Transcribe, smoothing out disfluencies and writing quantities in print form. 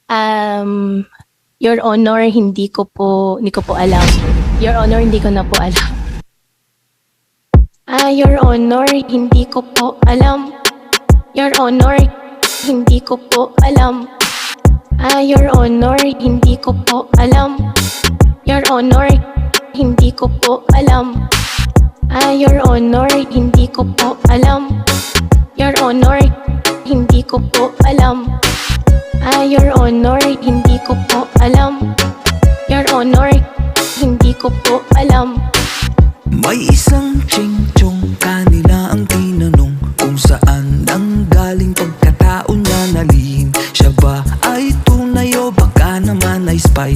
Um, Your Honor, hindi ko po alam. Your Honor, hindi ko na po alam. Your Honor, hindi ko po alam. Your Honor, hindi ko po alam. Your Honor, hindi ko po alam. Your Honor, hindi ko po alam. Your Honor, hindi ko po alam. Your Honor, hindi ko po alam. Your Honor, hindi ko po alam. Your Honor, hindi ko po alam. May isang ching-chong, kanila ang tinanong kung saan nanggaling pagkatao niya na lihim. Siya ba ay tunay o baka naman ay spy?